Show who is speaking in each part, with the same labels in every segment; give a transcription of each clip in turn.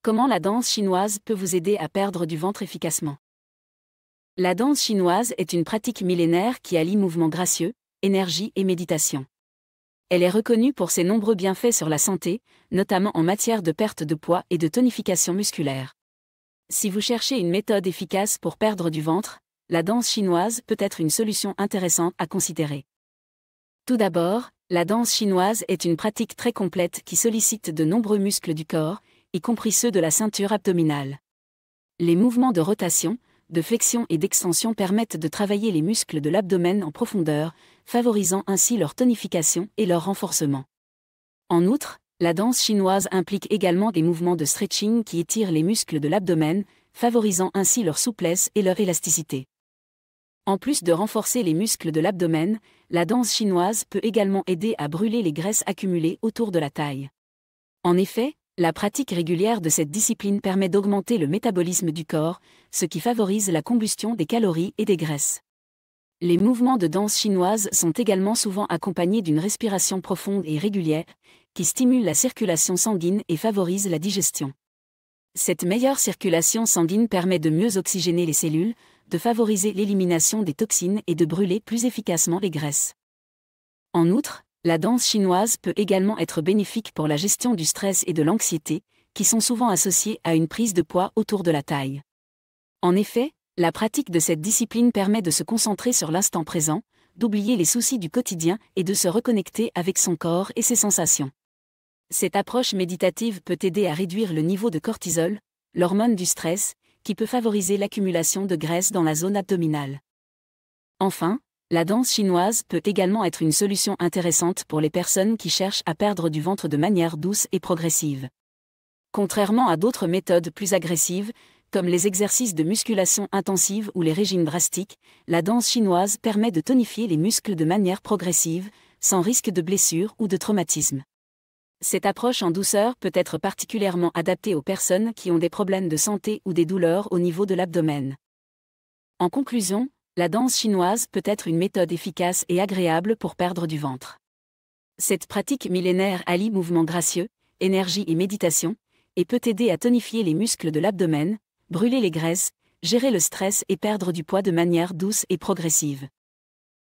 Speaker 1: Comment la danse chinoise peut vous aider à perdre du ventre efficacement? La danse chinoise est une pratique millénaire qui allie mouvements gracieux, énergie et méditation. Elle est reconnue pour ses nombreux bienfaits sur la santé, notamment en matière de perte de poids et de tonification musculaire. Si vous cherchez une méthode efficace pour perdre du ventre, la danse chinoise peut être une solution intéressante à considérer. Tout d'abord, la danse chinoise est une pratique très complète qui sollicite de nombreux muscles du corps, y compris ceux de la ceinture abdominale. Les mouvements de rotation, de flexion et d'extension permettent de travailler les muscles de l'abdomen en profondeur, favorisant ainsi leur tonification et leur renforcement. En outre, la danse chinoise implique également des mouvements de stretching qui étirent les muscles de l'abdomen, favorisant ainsi leur souplesse et leur élasticité. En plus de renforcer les muscles de l'abdomen, la danse chinoise peut également aider à brûler les graisses accumulées autour de la taille. En effet, la pratique régulière de cette discipline permet d'augmenter le métabolisme du corps, ce qui favorise la combustion des calories et des graisses. Les mouvements de danse chinoise sont également souvent accompagnés d'une respiration profonde et régulière, qui stimule la circulation sanguine et favorise la digestion. Cette meilleure circulation sanguine permet de mieux oxygéner les cellules, de favoriser l'élimination des toxines et de brûler plus efficacement les graisses. En outre, la danse chinoise peut également être bénéfique pour la gestion du stress et de l'anxiété, qui sont souvent associés à une prise de poids autour de la taille. En effet, la pratique de cette discipline permet de se concentrer sur l'instant présent, d'oublier les soucis du quotidien et de se reconnecter avec son corps et ses sensations. Cette approche méditative peut aider à réduire le niveau de cortisol, l'hormone du stress, qui peut favoriser l'accumulation de graisse dans la zone abdominale. Enfin, la danse chinoise peut également être une solution intéressante pour les personnes qui cherchent à perdre du ventre de manière douce et progressive. Contrairement à d'autres méthodes plus agressives, comme les exercices de musculation intensive ou les régimes drastiques, la danse chinoise permet de tonifier les muscles de manière progressive, sans risque de blessure ou de traumatisme. Cette approche en douceur peut être particulièrement adaptée aux personnes qui ont des problèmes de santé ou des douleurs au niveau de l'abdomen. En conclusion, la danse chinoise peut être une méthode efficace et agréable pour perdre du ventre. Cette pratique millénaire allie mouvements gracieux, énergie et méditation, et peut aider à tonifier les muscles de l'abdomen, brûler les graisses, gérer le stress et perdre du poids de manière douce et progressive.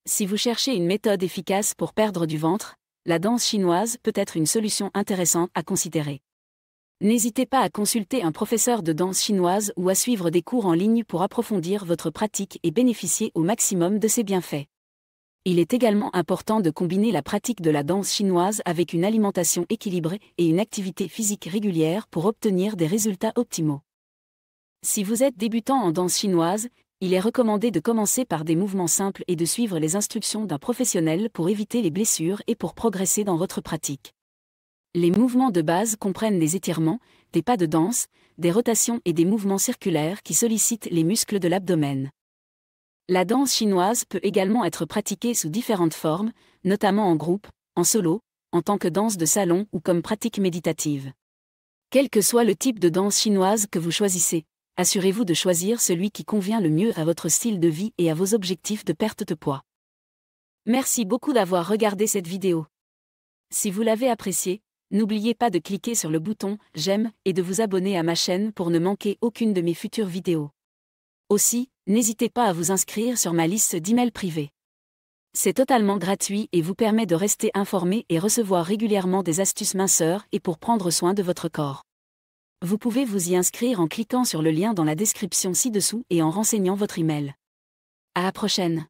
Speaker 1: Si vous cherchez une méthode efficace pour perdre du ventre, la danse chinoise peut être une solution intéressante à considérer. N'hésitez pas à consulter un professeur de danse chinoise ou à suivre des cours en ligne pour approfondir votre pratique et bénéficier au maximum de ses bienfaits. Il est également important de combiner la pratique de la danse chinoise avec une alimentation équilibrée et une activité physique régulière pour obtenir des résultats optimaux. Si vous êtes débutant en danse chinoise, il est recommandé de commencer par des mouvements simples et de suivre les instructions d'un professionnel pour éviter les blessures et pour progresser dans votre pratique. Les mouvements de base comprennent des étirements, des pas de danse, des rotations et des mouvements circulaires qui sollicitent les muscles de l'abdomen. La danse chinoise peut également être pratiquée sous différentes formes, notamment en groupe, en solo, en tant que danse de salon ou comme pratique méditative. Quel que soit le type de danse chinoise que vous choisissez, assurez-vous de choisir celui qui convient le mieux à votre style de vie et à vos objectifs de perte de poids. Merci beaucoup d'avoir regardé cette vidéo. Si vous l'avez appréciée, n'oubliez pas de cliquer sur le bouton « J'aime » et de vous abonner à ma chaîne pour ne manquer aucune de mes futures vidéos. Aussi, n'hésitez pas à vous inscrire sur ma liste d'emails privés. C'est totalement gratuit et vous permet de rester informé et recevoir régulièrement des astuces minceurs et pour prendre soin de votre corps. Vous pouvez vous y inscrire en cliquant sur le lien dans la description ci-dessous et en renseignant votre email. À la prochaine.